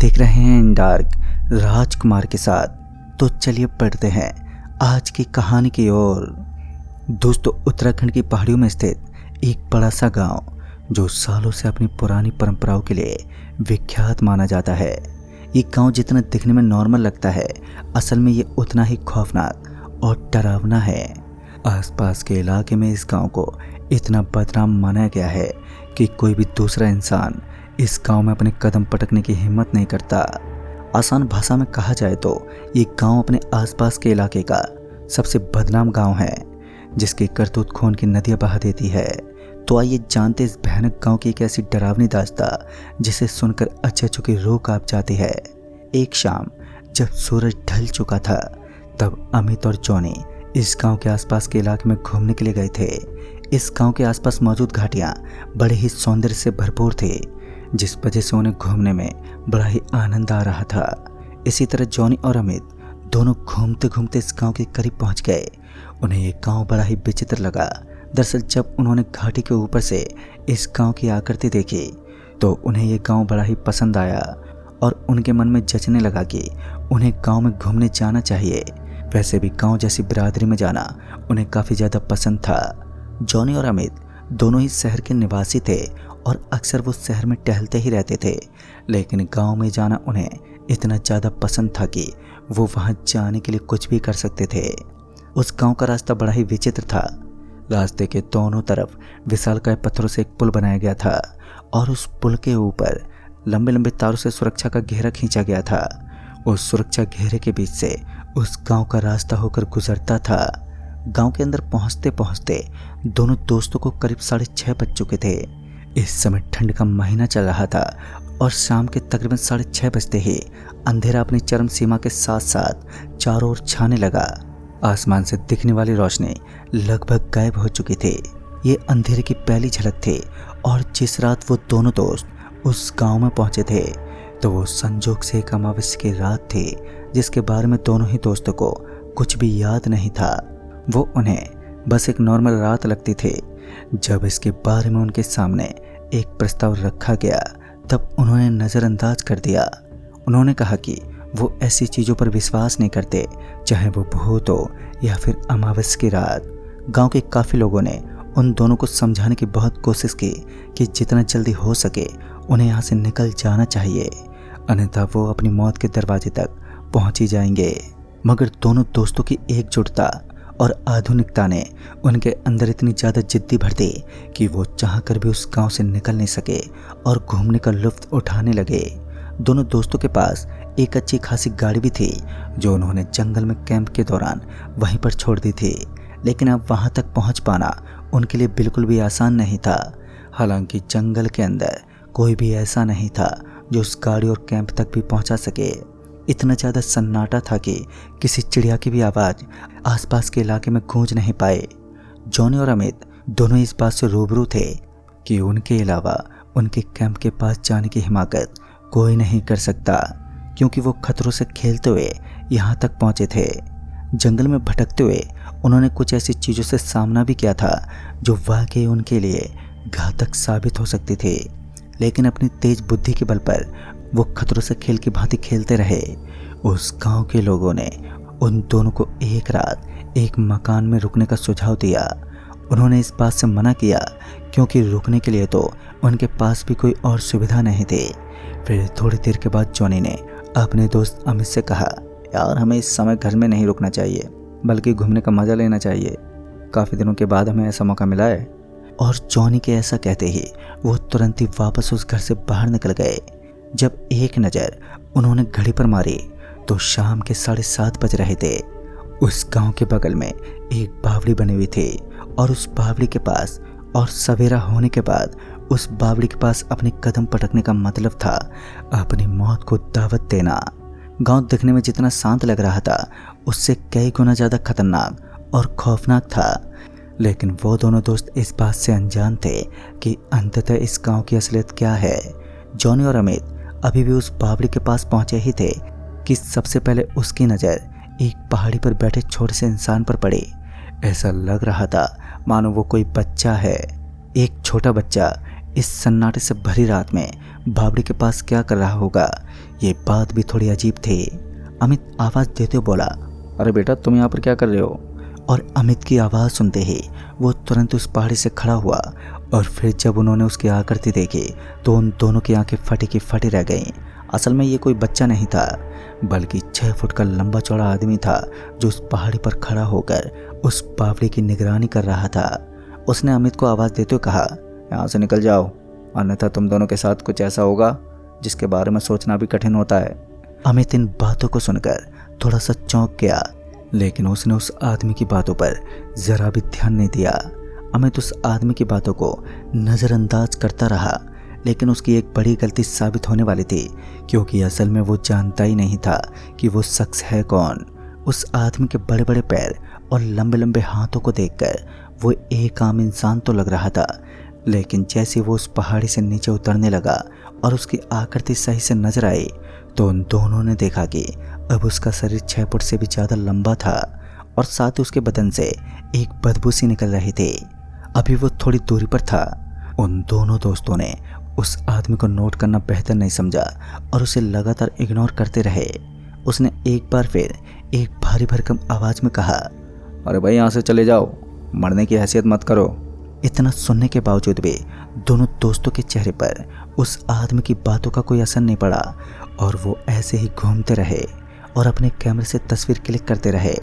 देख रहे हैं इन डार्क राजकुमार के साथ। तो चलिए पढ़ते हैं आज की कहानी की ओर। दोस्तों, उत्तराखंड की पहाड़ियों में स्थित एक बड़ा सा गांव जो सालों से अपनी पुरानी परंपराओं के लिए विख्यात माना जाता है। ये गांव जितना दिखने में नॉर्मल लगता है, असल में ये उतना ही खौफनाक और डरावना है। आसपास के इलाके में इस गांव को इतना बदनाम माना गया है कि कोई भी दूसरा इंसान इस गांव में अपने कदम पटकने की हिम्मत नहीं करता। आसान भाषा में कहा जाए तो ये गांव अपने आसपास के इलाके का सबसे बदनाम गांव है, जिसकी करतूत खून की नदियां बहा देती है। तो आइए जानते इस भयानक गांव की एक ऐसी डरावनी दास्तां जिसे सुनकर अच्छे की रूह कांप जाती है। एक शाम जब सूरज ढल चुका था, तब अमित और जॉनी इस गांव के आसपास के इलाके में घूमने के लिए गए थे। इस गांव के आसपास मौजूद घाटियां बड़े ही सौंदर्य से भरपूर थी, जिस वजह से उन्हें घूमने में बड़ा ही आनंद आ रहा था। इसी तरह जॉनी और अमित दोनों घूमते घूमते इस गांव के करीब पहुंच गए। उन्हें ये गांव बड़ा ही विचित्र लगा। दरअसल जब उन्होंने घाटी के ऊपर से इस गांव की आकृति देखी तो उन्हें ये गांव बड़ा ही पसंद आया और उनके मन में जचने लगा कि उन्हें गांव में घूमने जाना चाहिए। वैसे भी गांव जैसी बिरादरी में जाना उन्हें काफ़ी ज़्यादा पसंद था। जॉनी और अमित दोनों ही शहर के निवासी थे और अक्सर वो शहर में टहलते ही रहते थे, लेकिन गांव में जाना उन्हें इतना ज़्यादा पसंद था कि वो वहां जाने के लिए कुछ भी कर सकते थे। उस गांव का रास्ता बड़ा ही विचित्र था। रास्ते के दोनों तरफ विशालकाय पत्थरों से एक पुल बनाया गया था और उस पुल के ऊपर लंबे लंबे तारों से सुरक्षा का घेरा खींचा गया था। उस सुरक्षा घेरे के बीच से उस गांव का रास्ता होकर गुजरता था। गांव के अंदर पहुंचते पहुंचते दोनों दोस्तों को करीब 6:30 बज चुके थे। इस समय ठंड का महीना चल रहा था और शाम के तकरीबन 6:30 बजते ही अंधेरा अपनी चरम सीमा के साथ साथ चारों ओर छाने लगा। आसमान से दिखने वाली रोशनी लगभग गायब हो चुकी थी। ये अंधेरे की पहली झलक थी और जिस रात वो दोनों दोस्त उस गांव में पहुंचे थे तो वो संजोग से एक अमावस्या की रात थी, जिसके बारे में दोनों ही दोस्तों को कुछ भी याद नहीं था। वो उन्हें बस एक नॉर्मल रात लगती थी। जब इसके बारे में उनके सामने एक प्रस्ताव रखा गया तब उन्होंने नज़रअंदाज कर दिया। उन्होंने कहा कि वो ऐसी चीज़ों पर विश्वास नहीं करते, चाहे वो भूत हो या फिर अमावस्या की रात। गांव के काफ़ी लोगों ने उन दोनों को समझाने की बहुत कोशिश की कि जितना जल्दी हो सके उन्हें यहाँ से निकल जाना चाहिए, अन्यथा वो अपनी मौत के दरवाजे तक पहुँच ही जाएंगे। मगर दोनों दोस्तों की एकजुटता और आधुनिकता ने उनके अंदर इतनी ज़्यादा जिद्दी भर दी कि वो चाहकर भी उस गांव से निकल नहीं सके और घूमने का लुत्फ उठाने लगे। दोनों दोस्तों के पास एक अच्छी खासी गाड़ी भी थी जो उन्होंने जंगल में कैंप के दौरान वहीं पर छोड़ दी थी, लेकिन अब वहां तक पहुंच पाना उनके लिए बिल्कुल भी आसान नहीं था। हालांकि जंगल के अंदर कोई भी ऐसा नहीं था जो उस गाड़ी और कैंप तक भी पहुंचा सके। इतना ज़्यादा सन्नाटा था कि किसी चिड़िया की भी आवाज़ आसपास के इलाके में गूंज नहीं पाए। जॉनी और अमित दोनों इस बात से रूबरू थे कि उनके अलावा उनके कैंप के पास जाने की हिमाकत कोई नहीं कर सकता, क्योंकि वो खतरों से खेलते हुए यहाँ तक पहुँचे थे। जंगल में भटकते हुए उन्होंने कुछ ऐसी चीज़ों से सामना भी किया था जो वाकई उनके लिए घातक साबित हो सकती थी, लेकिन अपनी तेज बुद्धि के बल पर वो खतरों से खेल की भांति खेलते रहे। उस गांव के लोगों ने उन दोनों को एक रात एक मकान में रुकने का सुझाव दिया। उन्होंने इस बात से मना किया क्योंकि रुकने के लिए तो उनके पास भी कोई और सुविधा नहीं थी। फिर थोड़ी देर के बाद जॉनी ने अपने दोस्त अमित से कहा, यार हमें इस समय घर में नहीं रुकना चाहिए, बल्कि घूमने का मज़ा लेना चाहिए। काफ़ी दिनों के बाद हमें ऐसा मौका मिला है। और जॉनी के ऐसा कहते ही वो तुरंत ही वापस उस घर से बाहर निकल गए। जब एक नज़र उन्होंने घड़ी पर मारी तो शाम के 7:30 बज रहे थे। उस गांव के बगल में एक बावड़ी बनी हुई थी और उस बावड़ी के पास और सवेरा होने के बाद उस बावड़ी के पास अपने कदम पटकने का मतलब था अपनी मौत को दावत देना। गांव दिखने में जितना शांत लग रहा था उससे कई गुना ज़्यादा खतरनाक और खौफनाक था, लेकिन वो दोनों दोस्त इस बात से अनजान थे कि अंततः इस गांव की असलियत क्या है। जॉनी और अमित अभी भी उस बावड़ी के पास पहुंचे ही थे कि सबसे पहले उसकी नज़र एक पहाड़ी पर बैठे छोटे से इंसान पर पड़ी। ऐसा लग रहा था मानो वो कोई बच्चा है। एक छोटा बच्चा इस सन्नाटे से भरी रात में बावड़ी के पास क्या कर रहा होगा, ये बात भी थोड़ी अजीब थी। अमित आवाज़ देते हुए बोला, अरे बेटा तुम यहाँ पर क्या कर रहे हो? और अमित की आवाज़ सुनते ही वो तुरंत उस पहाड़ी से खड़ा हुआ और फिर जब उन्होंने उसकी आकृति देखी तो उन दोनों की आंखें फटी की फटी रह गईं। असल में ये कोई बच्चा नहीं था, बल्कि 6 फुट का लंबा चौड़ा आदमी था जो उस पहाड़ी पर खड़ा होकर उस बावड़ी की निगरानी कर रहा था। उसने अमित को आवाज़ देते हुए कहा, यहाँ से निकल जाओ, अन्यथा तुम दोनों के साथ कुछ ऐसा होगा जिसके बारे में सोचना भी कठिन होता है। अमित इन बातों को सुनकर थोड़ा सा चौंक गया, लेकिन उसने उस आदमी की बातों पर जरा भी ध्यान नहीं दिया। अमित उस आदमी की बातों को नज़रअंदाज करता रहा, लेकिन उसकी एक बड़ी गलती साबित होने वाली थी, क्योंकि असल में वो जानता ही नहीं था कि वो शख्स है कौन। उस आदमी के बड़े बड़े पैर और लंबे लंबे हाथों को देखकर वो एक आम इंसान तो लग रहा था, लेकिन जैसे वो उस पहाड़ी से नीचे उतरने लगा और उसकी आकृति सही से नजर आई तो उन दोनों ने देखा कि अब उसका शरीर 6 फुट से भी ज़्यादा लंबा था और साथ ही उसके बदन से एक बदबू सी निकल रही थी। अभी वो थोड़ी दूरी पर था। उन दोनों दोस्तों ने उस आदमी को नोट करना बेहतर नहीं समझा और उसे लगातार इग्नोर करते रहे। उसने एक बार फिर एक भारी भरकम आवाज़ में कहा, अरे भाई यहाँ से चले जाओ, मरने की हैसियत मत करो। इतना सुनने के बावजूद भी दोनों दोस्तों के चेहरे पर उस आदमी की बातों का कोई असर नहीं पड़ा और वो ऐसे ही घूमते रहे और अपने कैमरे से तस्वीर क्लिक करते रहे।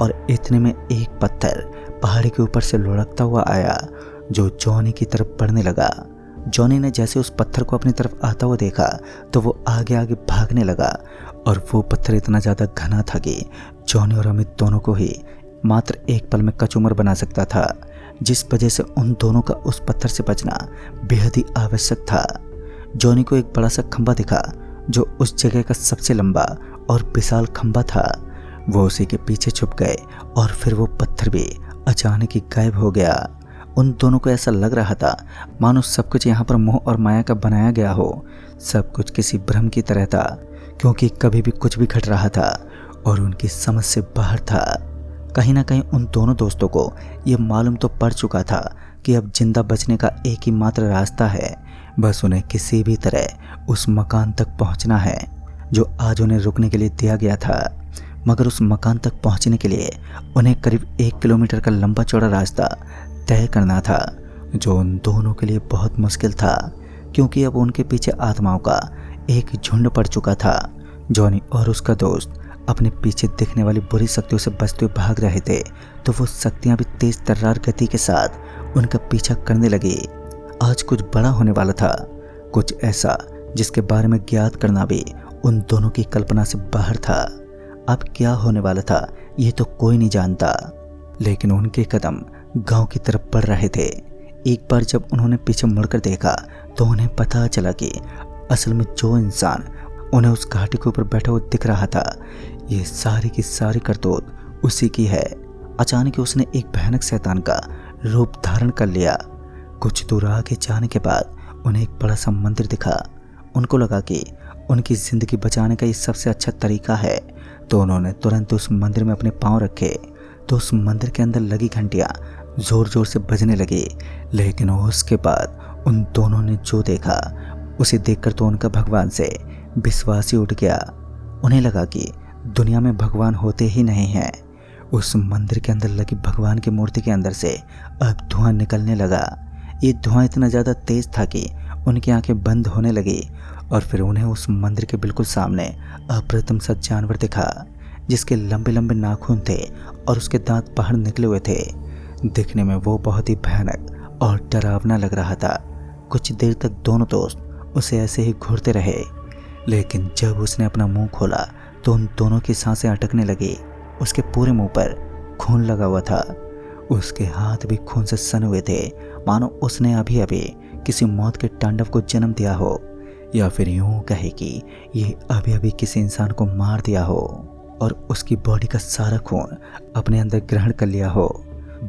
और इतने में एक पत्थर पहाड़ी के ऊपर से लुढ़कता हुआ आया जो जॉनी की तरफ बढ़ने लगा। जॉनी ने जैसे उस पत्थर को अपनी तरफ आता हुआ देखा तो वो आगे आगे भागने लगा और वो पत्थर इतना ज़्यादा घना था कि जॉनी और अमित दोनों को ही मात्र एक पल में कचूमर बना सकता था, जिस वजह से उन दोनों का उस पत्थर से बचना बेहद ही आवश्यक था। जॉनी को एक बड़ा सा खंभा दिखा जो उस जगह का सबसे लंबा और विशाल खंभा था। वो उसी के पीछे छुप गए और फिर वो पत्थर भी अचानक ही गायब हो गया। उन दोनों को ऐसा लग रहा था मानो सब कुछ यहाँ पर मोह और माया का बनाया गया हो। सब कुछ किसी भ्रम की तरह था, क्योंकि कभी भी कुछ भी घट रहा था और उनकी समझ से बाहर था। कहीं ना कहीं उन दोनों दोस्तों को ये मालूम तो पड़ चुका था कि अब जिंदा बचने का एक ही मात्र रास्ता है, बस उन्हें किसी भी तरह उस मकान तक पहुंचना है जो आज उन्हें रुकने के लिए दिया गया था। मगर उस मकान तक पहुंचने के लिए उन्हें करीब 1 किलोमीटर का लंबा चौड़ा रास्ता तय करना था, जो उन दोनों के लिए बहुत मुश्किल था, क्योंकि अब उनके पीछे आत्माओं का एक झुंड पड़ चुका था। जॉनी और उसका दोस्त अपने पीछे दिखने वाली बुरी शक्तियों से बचते हुए भाग रहे थे, तो वो शक्तियाँ भी तेज तर्रार गति के साथ उनका पीछा करने लगी। आज कुछ बड़ा होने वाला था, कुछ ऐसा जिसके बारे में ज्ञात करना भी उन दोनों की कल्पना से बाहर था। अब क्या होने वाला था ये तो कोई नहीं जानता, लेकिन उनके कदम गांव की तरफ बढ़ रहे थे। एक बार जब उन्होंने पीछे मुड़कर देखा तो उन्हें पता चला कि असल में जो इंसान उन्हें उस घाटी के ऊपर बैठा हुआ दिख रहा था, ये सारी की सारी करतूत उसी की है। अचानक उसने एक भयानक शैतान का रूप धारण कर लिया। कुछ दूर आगे जाने के बाद उन्हें एक बड़ा सा मंदिर दिखा। उनको लगा कि उनकी ज़िंदगी बचाने का ये सबसे अच्छा तरीका है, तो उन्होंने तुरंत उस मंदिर में अपने पांव रखे तो उस मंदिर के अंदर लगी घंटियाँ ज़ोर ज़ोर से बजने लगी। लेकिन उसके बाद उन दोनों ने जो देखा उसे देखकर तो उनका भगवान से विश्वास ही उठ गया। उन्हें लगा कि दुनिया में भगवान होते ही नहीं हैं। उस मंदिर के अंदर लगी भगवान की मूर्ति के अंदर से अब धुआं निकलने लगा। ये धुआं इतना ज़्यादा तेज था कि उनकी आंखें बंद होने लगी और फिर उन्हें उस मंदिर के बिल्कुल सामने अप्रतिम सा जानवर दिखा, जिसके लंबे लंबे नाखून थे और उसके दांत बाहर निकले हुए थे। दिखने में वो बहुत ही भयानक और डरावना लग रहा था। कुछ देर तक दोनों दोस्त उसे ऐसे ही घूरते रहे, लेकिन जब उसने अपना मुंह खोला तो उन दोनों की सांसें अटकने लगी। उसके पूरे मुंह पर खून लगा हुआ था। उसके हाथ भी खून से सने हुए थे, मानो उसने अभी अभी किसी मौत के तांडव को जन्म दिया हो, या फिर यूं कहे कि ये अभी अभी किसी इंसान को मार दिया हो और उसकी बॉडी का सारा खून अपने अंदर ग्रहण कर लिया हो।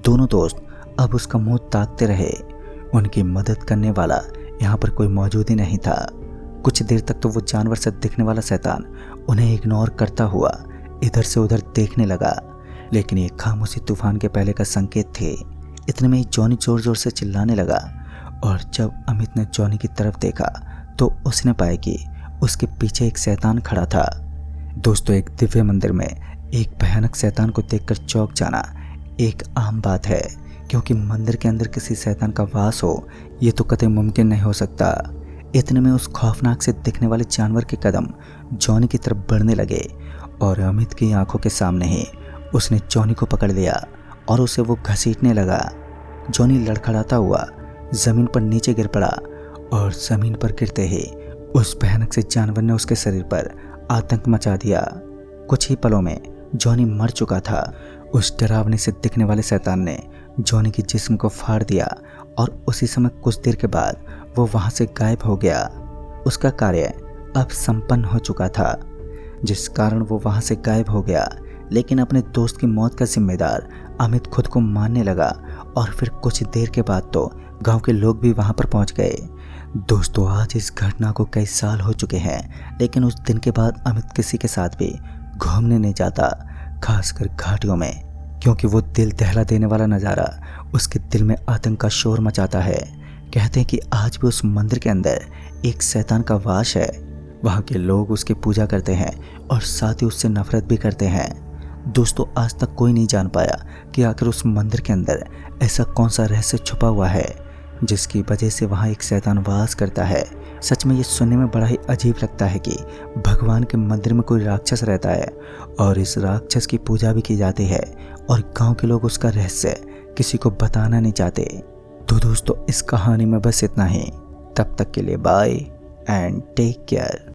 दोनों दोस्त अब उसका मुंह ताकते रहे। उनकी मदद करने वाला यहाँ पर कोई मौजूद ही नहीं था। कुछ देर तक तो वो जानवर से दिखने वाला शैतान उन्हें इग्नोर करता हुआ इधर से उधर देखने लगा, लेकिन ये खामोशी तूफान के पहले का संकेत थे। इतने में ही जॉनी जोर जोर से चिल्लाने लगा और जब अमित ने जॉनी की तरफ देखा तो उसने पाया कि उसके पीछे एक शैतान खड़ा था। दोस्तों, एक दिव्य मंदिर में एक भयानक शैतान को देखकर चौंक जाना एक आम बात है, क्योंकि मंदिर के अंदर किसी शैतान का वास हो ये तो कतई मुमकिन नहीं हो सकता। इतने में उस खौफनाक से दिखने वाले जानवर के कदम जॉनी की तरफ बढ़ने लगे और अमित की आंखों के सामने ही उसने जॉनी को पकड़ लिया और उसे वो घसीटने लगा। जॉनी लड़खड़ाता हुआ जमीन पर नीचे गिर पड़ा और जमीन पर गिरते ही उस भयानक से जानवर ने उसके शरीर पर आतंक मचा दिया। कुछ ही पलों में जॉनी मर चुका था। उस डरावने से दिखने वाले शैतान ने जॉनी के जिस्म को फाड़ दिया और उसी समय कुछ देर के बाद वो वहां से गायब हो गया। उसका कार्य अब संपन्न हो चुका था, जिस कारण वो वहां से गायब हो गया। लेकिन अपने दोस्त की मौत का जिम्मेदार अमित खुद को मानने लगा और फिर कुछ देर के बाद तो गांव के लोग भी वहां पर पहुंच गए। दोस्तों, आज इस घटना को कई साल हो चुके हैं, लेकिन उस दिन के बाद अमित किसी के साथ भी घूमने नहीं जाता, खासकर घाटियों में, क्योंकि वो दिल दहला देने वाला नज़ारा उसके दिल में आतंक का शोर मचाता है। कहते हैं कि आज भी उस मंदिर के अंदर एक शैतान का वास है। वहाँ के लोग उसकी पूजा करते हैं और साथ ही उससे नफरत भी करते हैं। दोस्तों, आज तक कोई नहीं जान पाया कि आखिर उस मंदिर के अंदर ऐसा कौन सा रहस्य छुपा हुआ है जिसकी वजह से वहाँ एक शैतान वास करता है। सच में ये सुनने में बड़ा ही अजीब लगता है कि भगवान के मंदिर में कोई राक्षस रहता है और इस राक्षस की पूजा भी की जाती है और गांव के लोग उसका रहस्य किसी को बताना नहीं चाहते। तो दोस्तों, इस कहानी में बस इतना ही। तब तक के लिए बाय एंड टेक केयर।